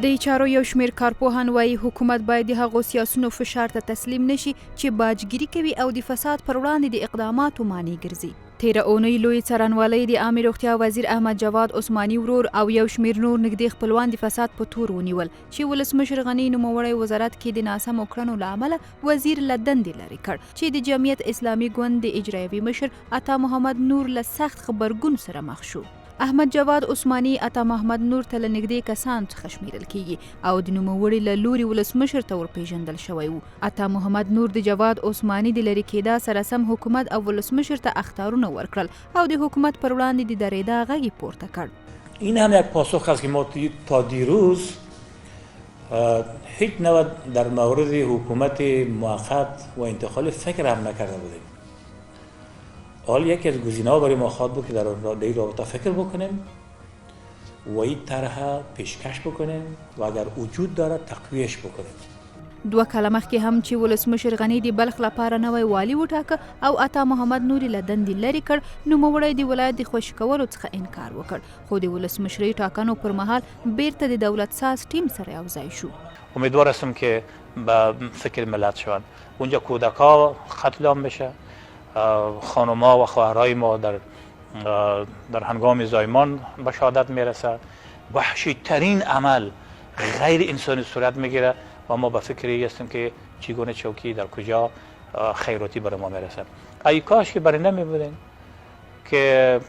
د چارو یو شمیر کارپوهان وایي حکومت باید د هغو سیاسونو فشار ته تسلیم نشي چې باجګیري کوي او د فساد پر وړاندې د اقداماتو مانع ګرځي. تیره اونۍ لوی څارنوالۍ د عامه روغتیا وزیر احمد جواد عثماني ورور او یو شمیر نور نږدې خپلوان د فساد په تور ونیول چې ولسمشر غني نوموړی وزارت کې د ناسمو کړنو له امله وزیر له دندې لرې کړ چې د جمعیت اسلامي ګوند د اجرایوي مشر عطا محمد نور له سخت خبرګون سره مخ شو. احمد جواد عثماني عطا محمد نور ته له نږدې کسانو څخه شمیرل کیږي او د نوموړي له لوري ولسمشر ته ورپېژندل شوی و. عطا محمد نور د جواد عثماني د لرې کېدا سره سم حکومت او ولسمشر ته اخطارونه ورکړل او د حکومت پر وړاندې د درېدا غږ یې پورته کړ. این هم یک پاسخ است که ما تا دیروز هیچ نوع در مورد حکومت موقت و انتقال فکر هم نکرده بودیم. حال یکی از گزینه‌ها برای ما خواهد بود که در این رابطه فکر بکنیم و این طرح پیشکش بکنیم و اگر وجود داره تقویهش بکنیم. 2 کاله مخکې هم چې ولسمشر غني د بلخ لپاره نوی والي وټاکه او عطا محمد نور له دندې لرې کړ، نوموړی د ولایت د خوشي کولو څخه انکار وکړ، خو د ولسمشرۍ ټاکنو پر مهال بیرته د دولت ساز ټیم سره یوځای شو. امیدوار هستم که به فکر ملت شوند. اونجا کودک‌ها قتل عام بشه، خانم‌ها و خواهرای ما در هنگام زایمان به شهادت میرسه. وحشی ترین عمل غیر انسانی صورت میگیره و ما به فکر هستیم که چگونه چوکی در کجا خیراتی برای ما میرسه. ای کاش که برای نمی بودیم که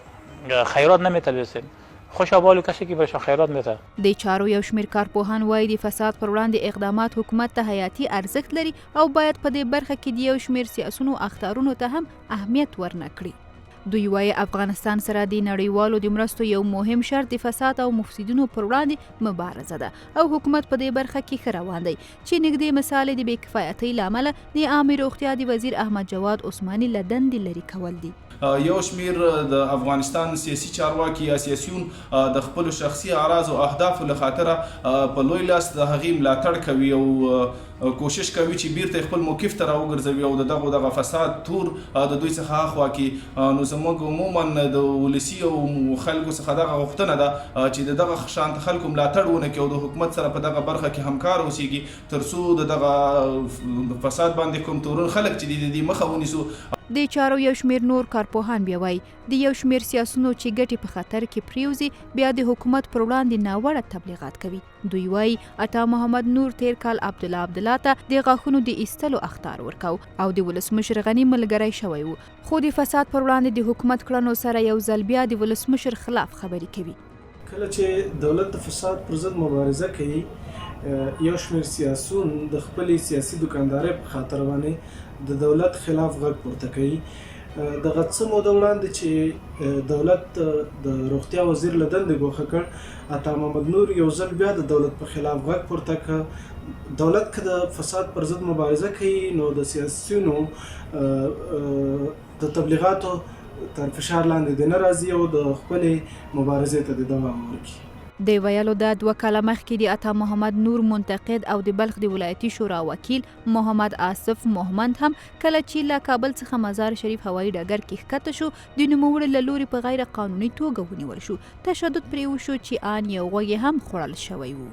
خیرات نمیتلبسیم. خوشحال کسی که برش خیرات میده. د چارو یو شمیر کارپوهان وایي د فساد پر وړاندې اقدامات حکومت ته حیاتي ارزښت لري او باید په دې برخه کې د یو شمیر سیاسونو اخطارونو ته هم اهمیت ورنه کړي. دوی وایي افغانستان سره د نړیوالو د مرستو یو مهم شرط د فساد او مفسدینو پر وړاندې مبارزه ده او حکومت په دې برخه کې ښه روان دی چې نږدې مثال د بې کفایتۍ له امله د عامه روغتیا د وزیر احمد جواد عثماني له دندې لرې کول دي. یو شمیر د افغانستان سیاسي چارواکي یا سیاسيون د خپل شخصي اعراض او اهداف له خاطره په لوی لاس د هغې ملاتړ کوي او کوشش کوي چې بیرته خپل موقف ته راوګرځوي او دغه فساد تور د دوی څخه اخوا کړي. نو زموږ عموما د ولسي او خلکو څخه دغه غوښتنه ده چې دغه شانت خلکو ملاتړ ونه کړي او د حکومت سره په دغه برخه کې همکار اوسېږي تر څو دغه فساد باندې کوم تورن خلک چې د دې مخه ونیسو. د چارو یو شمیر نور کارپوهان بیا وایي د یو شمیر سیاسونو چې ګټې په خطر کې پریوزي بیا د حکومت پر وړاندې ناوړه تبلیغات کوي. دوی وایي عطا محمد نور تیر کال عبدالله ته د غاښونو د ایستلو اخطار ورکاو او د ولسمشر غني ملګری شوی و، خو د فساد پر وړاندې د حکومت کړنو سره یو ځل بیا د ولسمشر خلاف خبرې کوي. کله چې دولت د فساد پر ضد مبارزه کوي یو شمیر سیاسون د خپلې سیاسي دوکاندارۍ په خاطر باندې د دولت خلاف غږ پورته کوي. دغه څه موده وړاندې چې دولت د روغتیا وزیر له دندې ګوښه کړ، عطا محمد نور یو ځل بیا د دولت په خلاف غږ پورته کړ. دولت که د فساد پر ضد مبارزه کوي نو د سیاسیونو د تبلیغاتو تر فشار لاندې د نه راځي او د خپلې مبارزې ته د دوام ورکړي. د ویلو د 2 کاله مخکې د عطا محمد نور منتقد او د بلخ د ولایتي شورا وکیل محمد آصف محمد هم کله چې له کابل څخه مزار شریف هوایي ډګر کې ښکته شو د نوموړي له لوري په غیر قانوني توګه ونیول شو. تشدد پرې وشو چې آن یو غوږ هم خوړل شوی و.